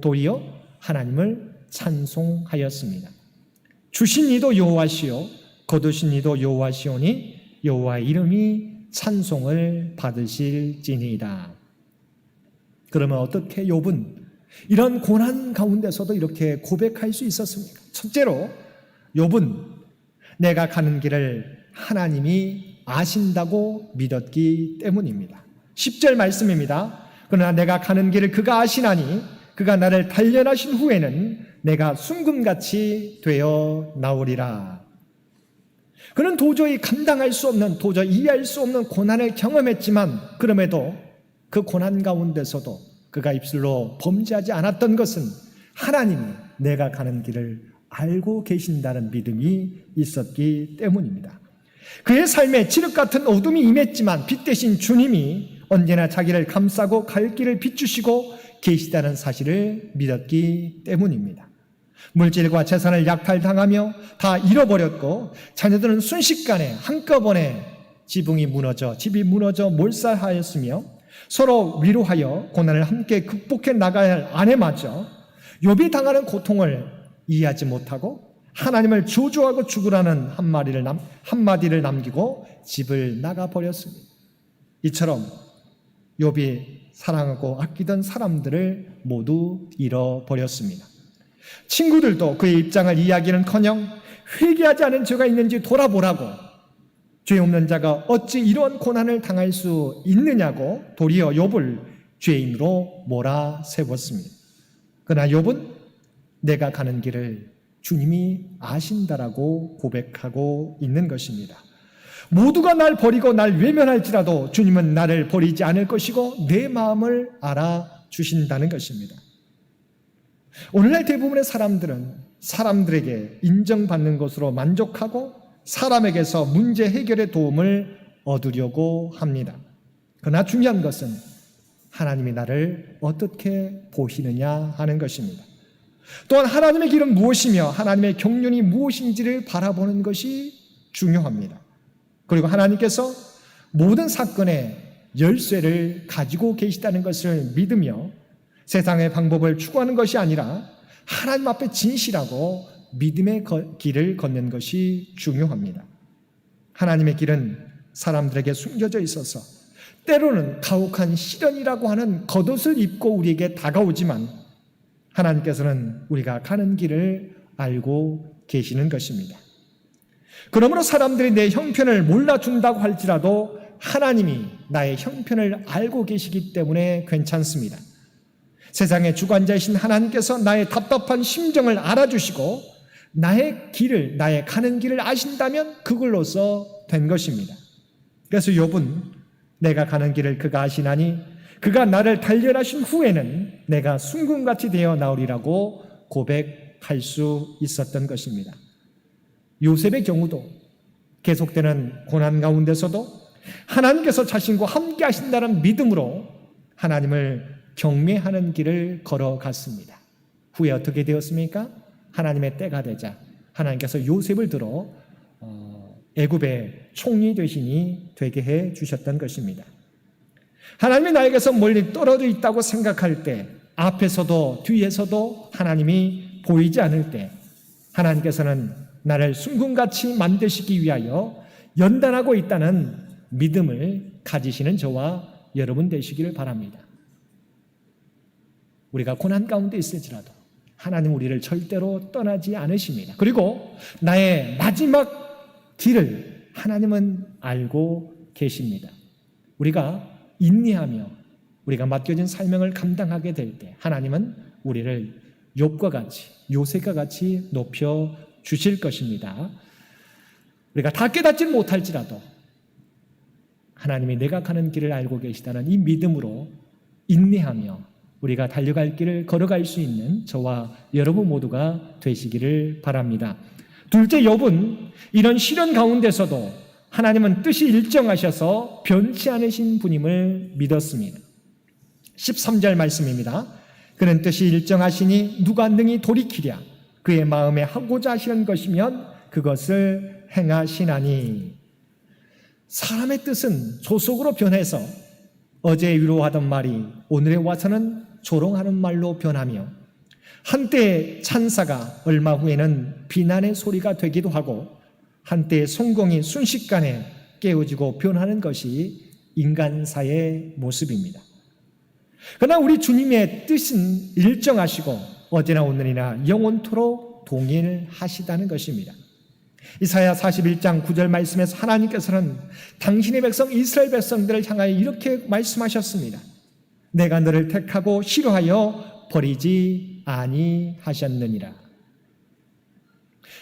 도리어 하나님을 찬송하였습니다. 주신 이도 여호와시요 거두신 이도 여호와시오니 여호와의 이름이 찬송을 받으실지니이다. 그러면 어떻게 욥은 이런 고난 가운데서도 이렇게 고백할 수 있었습니까? 첫째로 욥은 내가 가는 길을 하나님이 아신다고 믿었기 때문입니다. 10절 말씀입니다. 그러나 내가 가는 길을 그가 아시나니 그가 나를 단련하신 후에는 내가 순금같이 되어 나오리라. 그는 도저히 감당할 수 없는, 도저히 이해할 수 없는 고난을 경험했지만 그럼에도 그 고난 가운데서도 그가 입술로 범죄하지 않았던 것은 하나님이 내가 가는 길을 알고 계신다는 믿음이 있었기 때문입니다. 그의 삶에 칠흑 같은 어둠이 임했지만 빛 대신 주님이 언제나 자기를 감싸고 갈 길을 비추시고 계시다는 사실을 믿었기 때문입니다. 물질과 재산을 약탈당하며 다 잃어버렸고 자녀들은 순식간에 한꺼번에 집이 무너져 몰살하였으며 서로 위로하여 고난을 함께 극복해 나가야 할 아내마저 욥이 당하는 고통을 이해하지 못하고 하나님을 저주하고 죽으라는 한마디를 남기고 집을 나가버렸습니다. 이처럼 욥이 사랑하고 아끼던 사람들을 모두 잃어버렸습니다. 친구들도 그의 입장을 이해하기는커녕 회개하지 않은 죄가 있는지 돌아보라고, 죄 없는 자가 어찌 이런 고난을 당할 수 있느냐고 도리어 욥을 죄인으로 몰아세웠습니다. 그러나 욥은 내가 가는 길을 주님이 아신다라고 고백하고 있는 것입니다. 모두가 날 버리고 날 외면할지라도 주님은 나를 버리지 않을 것이고 내 마음을 알아주신다는 것입니다. 오늘날 대부분의 사람들은 사람들에게 인정받는 것으로 만족하고 사람에게서 문제 해결의 도움을 얻으려고 합니다. 그러나 중요한 것은 하나님이 나를 어떻게 보시느냐 하는 것입니다. 또한 하나님의 길은 무엇이며 하나님의 경륜이 무엇인지를 바라보는 것이 중요합니다. 그리고 하나님께서 모든 사건의 열쇠를 가지고 계시다는 것을 믿으며 세상의 방법을 추구하는 것이 아니라 하나님 앞에 진실하고 믿음의 길을 걷는 것이 중요합니다. 하나님의 길은 사람들에게 숨겨져 있어서 때로는 가혹한 시련이라고 하는 겉옷을 입고 우리에게 다가오지만 하나님께서는 우리가 가는 길을 알고 계시는 것입니다. 그러므로 사람들이 내 형편을 몰라준다고 할지라도 하나님이 나의 형편을 알고 계시기 때문에 괜찮습니다. 세상의 주관자이신 하나님께서 나의 답답한 심정을 알아주시고 나의 가는 길을 아신다면 그걸로서 된 것입니다. 그래서 욥은 내가 가는 길을 그가 아시나니 그가 나를 단련하신 후에는 내가 순금같이 되어 나오리라고 고백할 수 있었던 것입니다. 요셉의 경우도 계속되는 고난 가운데서도 하나님께서 자신과 함께 하신다는 믿음으로 하나님을 경외하는 길을 걸어갔습니다. 후에 어떻게 되었습니까? 하나님의 때가 되자 하나님께서 요셉을 들어 애굽의 총리 되게 해 주셨던 것입니다. 하나님이 나에게서 멀리 떨어져 있다고 생각할 때, 앞에서도 뒤에서도 하나님이 보이지 않을 때 하나님께서는 나를 순금같이 만드시기 위하여 연단하고 있다는 믿음을 가지시는 저와 여러분 되시기를 바랍니다. 우리가 고난 가운데 있을지라도 하나님 우리를 절대로 떠나지 않으십니다. 그리고 나의 마지막 길을 하나님은 알고 계십니다. 우리가 인내하며 우리가 맡겨진 사명을 감당하게 될 때 하나님은 우리를 욥과 같이 요셉과 같이 높여 주실 것입니다. 우리가 다 깨닫지 못할지라도 하나님이 내가 가는 길을 알고 계시다는 이 믿음으로 인내하며 우리가 달려갈 길을 걸어갈 수 있는 저와 여러분 모두가 되시기를 바랍니다. 둘째, 욥은 이런 시련 가운데서도 하나님은 뜻이 일정하셔서 변치 않으신 분임을 믿었습니다. 13절 말씀입니다. 그는 뜻이 일정하시니 누가 능히 돌이키랴. 그의 마음에 하고자 하시는 것이면 그것을 행하시나니. 사람의 뜻은 조속으로 변해서 어제 위로하던 말이 오늘에 와서는 조롱하는 말로 변하며 한때의 찬사가 얼마 후에는 비난의 소리가 되기도 하고 한때의 성공이 순식간에 깨어지고 변하는 것이 인간사의 모습입니다. 그러나 우리 주님의 뜻은 일정하시고 어제나 오늘이나 영원토록 동일하시다는 것입니다. 이사야 41장 9절 말씀에서 하나님께서는 당신의 백성 이스라엘 백성들을 향하여 이렇게 말씀하셨습니다. 내가 너를 택하고 싫어하여 버리지 아니하셨느니라.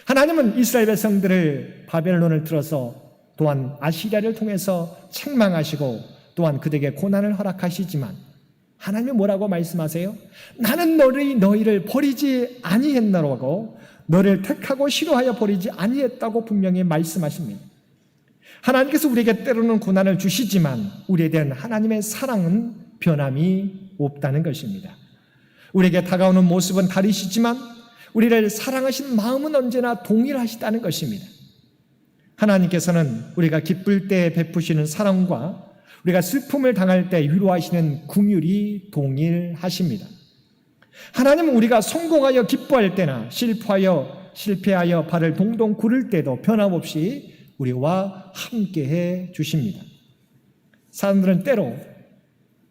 하나님은 이스라엘 백성들을 바벨론을 틀어서 또한 아시리아를 통해서 책망하시고 또한 그들에게 고난을 허락하시지만 하나님이 뭐라고 말씀하세요? 나는 너희를 버리지 아니했노라고 너를 택하고 싫어하여 버리지 아니했다고 분명히 말씀하십니다. 하나님께서 우리에게 때로는 고난을 주시지만 우리에 대한 하나님의 사랑은 변함이 없다는 것입니다. 우리에게 다가오는 모습은 다르시지만 우리를 사랑하신 마음은 언제나 동일하시다는 것입니다. 하나님께서는 우리가 기쁠 때 베푸시는 사랑과 우리가 슬픔을 당할 때 위로하시는 긍휼이 동일하십니다. 하나님은 우리가 성공하여 기뻐할 때나 실패하여 발을 동동 구를 때도 변함없이 우리와 함께해 주십니다. 사람들은 때로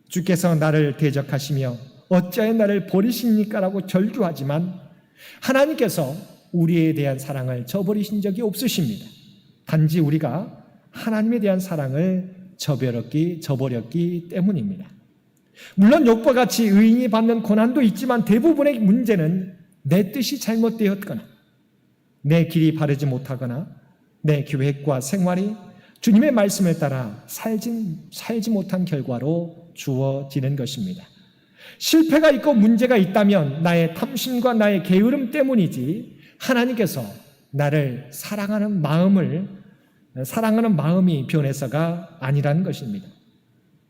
주께서 나를 대적하시며 어찌하여 나를 버리십니까? 라고 절규하지만 하나님께서 우리에 대한 사랑을 저버리신 적이 없으십니다. 단지 우리가 하나님에 대한 사랑을 저버렸기 때문입니다. 물론 욥과 같이 의인이 받는 고난도 있지만 대부분의 문제는 내 뜻이 잘못되었거나 내 길이 바르지 못하거나 내 계획과 생활이 주님의 말씀을 따라 살지 못한 결과로 주어지는 것입니다. 실패가 있고 문제가 있다면 나의 탐심과 나의 게으름 때문이지 하나님께서 나를 사랑하는 마음이 변해서가 아니라는 것입니다.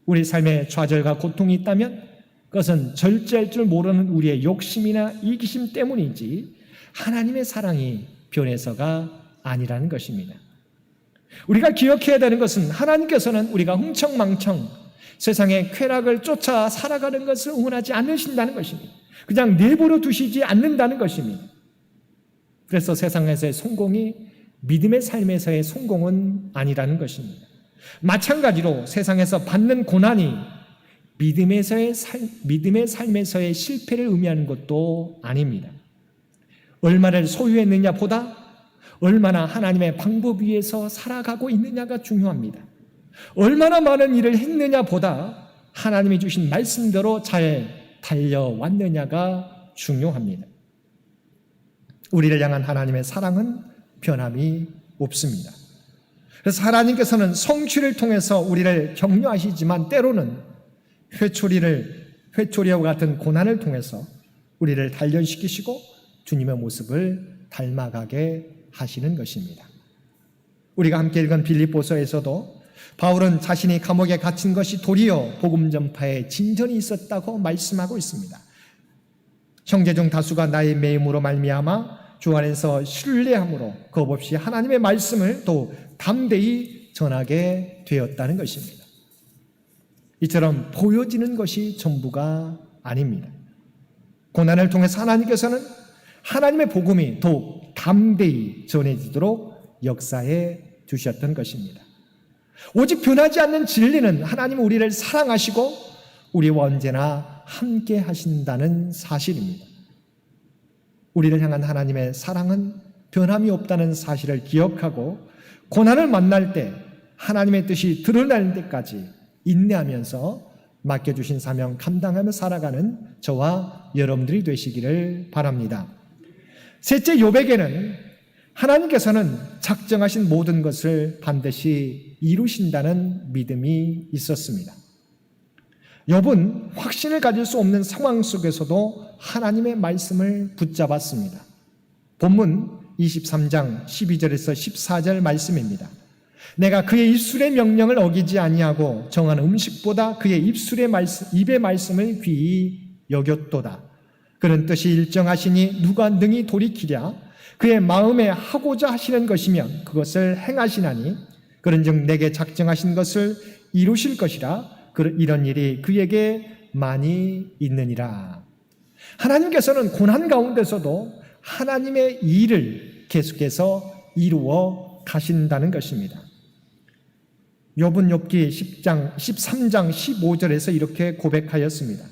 우리 삶에 좌절과 고통이 있다면 그것은 절제할 줄 모르는 우리의 욕심이나 이기심 때문이지 하나님의 사랑이 변해서가 아니라는 것입니다. 우리가 기억해야 되는 것은 하나님께서는 우리가 흥청망청 세상의 쾌락을 쫓아 살아가는 것을 응원하지 않으신다는 것입니다. 그냥 내버려 두시지 않는다는 것입니다. 그래서 세상에서의 성공이 믿음의 삶에서의 성공은 아니라는 것입니다. 마찬가지로 세상에서 받는 고난이 믿음의 삶에서의 실패를 의미하는 것도 아닙니다. 얼마를 소유했느냐 보다 얼마나 하나님의 방법 위에서 살아가고 있느냐가 중요합니다. 얼마나 많은 일을 했느냐 보다 하나님이 주신 말씀대로 잘 달려왔느냐가 중요합니다. 우리를 향한 하나님의 사랑은 변함이 없습니다. 그래서 하나님께서는 성취를 통해서 우리를 격려하시지만 때로는 회초리와 같은 고난을 통해서 우리를 단련시키시고 주님의 모습을 닮아가게 하시는 것입니다. 우리가 함께 읽은 빌립보서에서도 바울은 자신이 감옥에 갇힌 것이 도리어 복음 전파에 진전이 있었다고 말씀하고 있습니다. 형제 중 다수가 나의 매임으로 말미암아 주 안에서 신뢰함으로 겁없이 하나님의 말씀을 또 담대히 전하게 되었다는 것입니다. 이처럼 보여지는 것이 전부가 아닙니다. 고난을 통해서 하나님께서는 하나님의 복음이 더욱 담대히 전해지도록 역사해 주셨던 것입니다. 오직 변하지 않는 진리는 하나님은 우리를 사랑하시고 우리와 언제나 함께 하신다는 사실입니다. 우리를 향한 하나님의 사랑은 변함이 없다는 사실을 기억하고 고난을 만날 때 하나님의 뜻이 드러날 때까지 인내하면서 맡겨주신 사명 감당하며 살아가는 저와 여러분들이 되시기를 바랍니다. 셋째, 욥에게는 하나님께서는 작정하신 모든 것을 반드시 이루신다는 믿음이 있었습니다. 욥은 확신을 가질 수 없는 상황 속에서도 하나님의 말씀을 붙잡았습니다. 본문 23장 12절에서 14절 말씀입니다. 내가 그의 입술의 명령을 어기지 아니하고 정한 음식보다 그의 입의 말씀을 귀히 여겼도다. 그런 뜻이 일정하시니 누가 능히 돌이키랴. 그의 마음에 하고자 하시는 것이면 그것을 행하시나니 그런즉 내게 작정하신 것을 이루실 것이라. 이런 일이 그에게 많이 있느니라. 하나님께서는 고난 가운데서도 하나님의 일을 계속해서 이루어 가신다는 것입니다. 욥은 욥기 13장 15절에서 이렇게 고백하였습니다.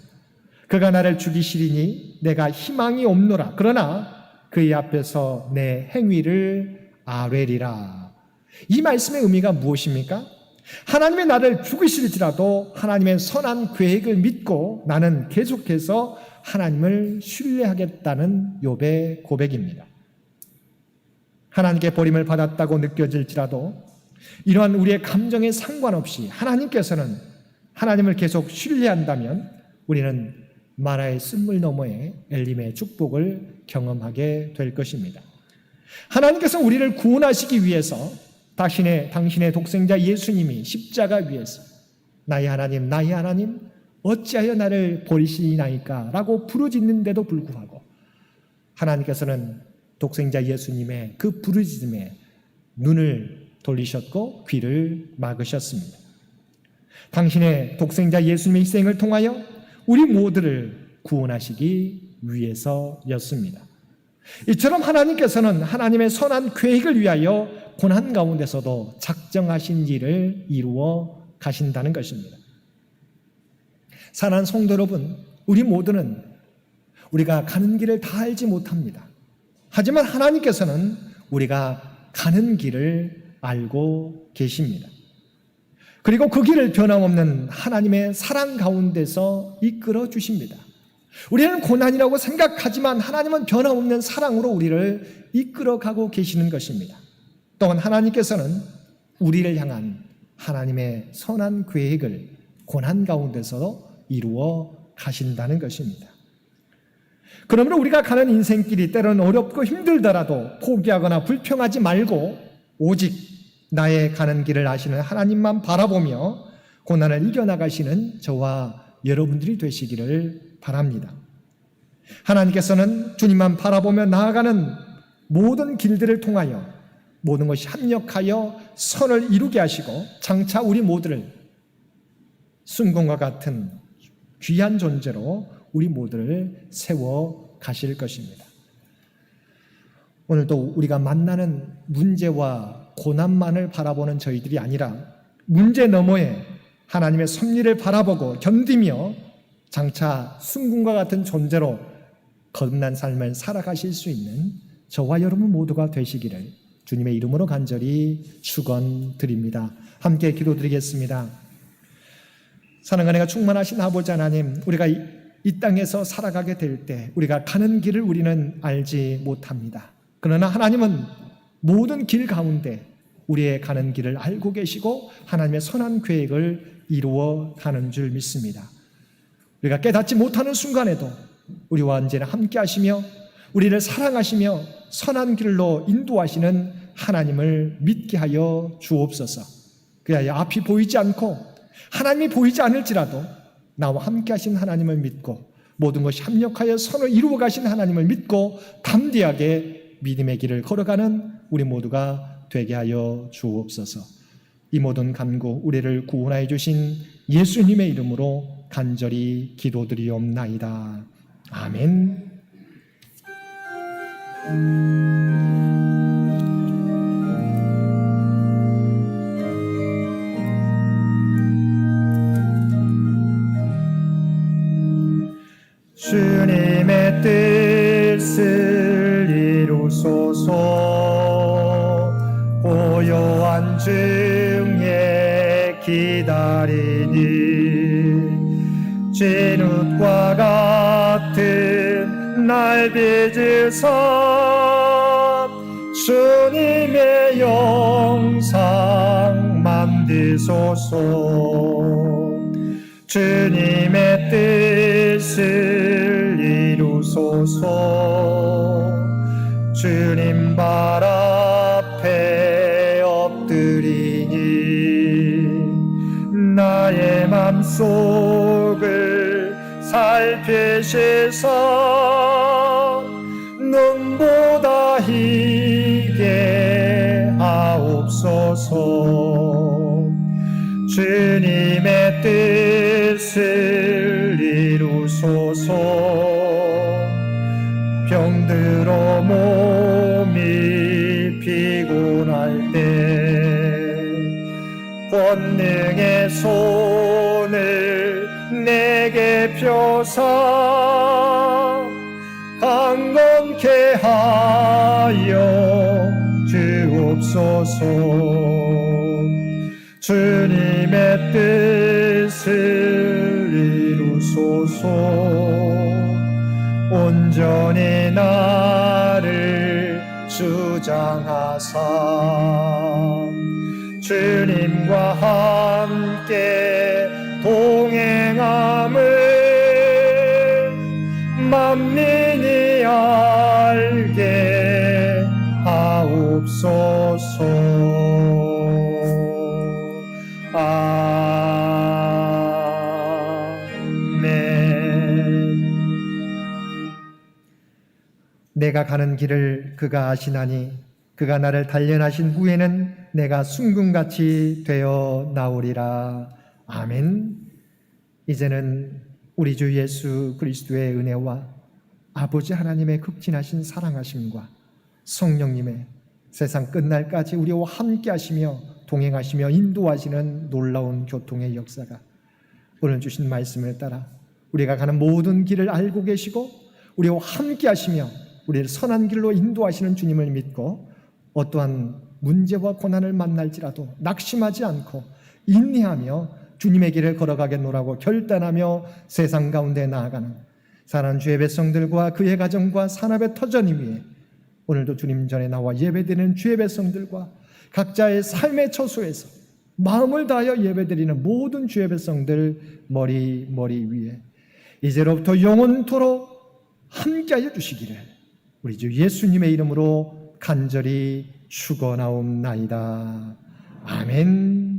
그가 나를 죽이시리니 내가 희망이 없노라. 그러나 그의 앞에서 내 행위를 아뢰리라. 이 말씀의 의미가 무엇입니까? 하나님의 나를 죽이실지라도 하나님의 선한 계획을 믿고 나는 계속해서 하나님을 신뢰하겠다는 욥의 고백입니다. 하나님께 버림을 받았다고 느껴질지라도 이러한 우리의 감정에 상관없이 하나님께서는 하나님을 계속 신뢰한다면 우리는 마라의 쓴물 너머에 엘림의 축복을 경험하게 될 것입니다. 하나님께서 우리를 구원하시기 위해서 당신의 독생자 예수님이 십자가 위에서 나의 하나님 어찌하여 나를 버리시나이까 라고 부르짖는데도 불구하고 하나님께서는 독생자 예수님의 그 부르짖음에 눈을 돌리셨고 귀를 막으셨습니다. 당신의 독생자 예수님의 희생을 통하여 우리 모두를 구원하시기 위해서였습니다. 이처럼 하나님께서는 하나님의 선한 계획을 위하여 고난 가운데서도 작정하신 일을 이루어 가신다는 것입니다. 사랑하는 성도 여러분, 우리 모두는 우리가 가는 길을 다 알지 못합니다. 하지만 하나님께서는 우리가 가는 길을 알고 계십니다. 그리고 그 길을 변함없는 하나님의 사랑 가운데서 이끌어 주십니다. 우리는 고난이라고 생각하지만 하나님은 변함없는 사랑으로 우리를 이끌어가고 계시는 것입니다. 또한 하나님께서는 우리를 향한 하나님의 선한 계획을 고난 가운데서 이루어 가신다는 것입니다. 그러므로 우리가 가는 인생길이 때로는 어렵고 힘들더라도 포기하거나 불평하지 말고 오직 나의 가는 길을 아시는 하나님만 바라보며 고난을 이겨나가시는 저와 여러분들이 되시기를 바랍니다. 하나님께서는 주님만 바라보며 나아가는 모든 길들을 통하여 모든 것이 합력하여 선을 이루게 하시고 장차 우리 모두를 순금과 같은 귀한 존재로 우리 모두를 세워 가실 것입니다. 오늘도 우리가 만나는 문제와 고난만을 바라보는 저희들이 아니라 문제 너머에 하나님의 섭리를 바라보고 견디며 장차 순금과 같은 존재로 거듭난 삶을 살아가실 수 있는 저와 여러분 모두가 되시기를 주님의 이름으로 간절히 축원드립니다. 함께 기도드리겠습니다. 사랑과 은혜가 충만하신 아버지 하나님, 우리가 이 땅에서 살아가게 될 때 우리가 가는 길을 우리는 알지 못합니다. 그러나 하나님은 모든 길 가운데 우리의 가는 길을 알고 계시고 하나님의 선한 계획을 이루어 가는 줄 믿습니다. 우리가 깨닫지 못하는 순간에도 우리와 언제나 함께 하시며 우리를 사랑하시며 선한 길로 인도하시는 하나님을 믿게 하여 주옵소서. 그래야 앞이 보이지 않고 하나님이 보이지 않을지라도 나와 함께 하신 하나님을 믿고 모든 것이 합력하여 선을 이루어 가신 하나님을 믿고 담대하게 믿음의 길을 걸어가는 우리 모두가 되게 하여 주옵소서. 이 모든 간구 우리를 구원하여 주신 예수님의 이름으로 간절히 기도드리옵나이다. 아멘. 주님의 뜻을 이루소서. 고요한 중에 기다리니 진흙과 같은 날 빚으사 주님의 영상 만드소서. 주님의 뜻을 이루소서. 주님 발 앞에 엎드리니 나의 맘속을 살피시사 눈보다 희게 하옵소서. 주님의 뜻을 이루소서. 병들어 몸이 피곤할 때 권능의 손을 내게 펴사 강건케 하여 주옵소서. 주님의 뜻을 이루소서. 온전히 나를 주장하사 주님과 함께 동행함을 만민이 주옵소서. 아멘. 내가 가는 길을 그가 아시나니 그가 나를 단련하신 후에는 내가 순금같이 되어 나오리라. 아멘. 이제는 우리 주 예수 그리스도의 은혜와 아버지 하나님의 극진하신 사랑하심과 성령님의 세상 끝날까지 우리와 함께 하시며 동행하시며 인도하시는 놀라운 교통의 역사가 오늘 주신 말씀을 따라 우리가 가는 모든 길을 알고 계시고 우리와 함께 하시며 우리를 선한 길로 인도하시는 주님을 믿고 어떠한 문제와 고난을 만날지라도 낙심하지 않고 인내하며 주님의 길을 걸어가겠노라고 결단하며 세상 가운데 나아가는 사랑하는 주의 백성들과 그의 가정과 산업의 터전이 위에 오늘도 주님 전에 나와 예배드리는 주의 백성들과 각자의 삶의 처소에서 마음을 다하여 예배드리는 모든 주의 백성들 머리 위에 이제로부터 영원토록 함께하여 주시기를 우리 주 예수님의 이름으로 간절히 축원하옵나이다. 아멘.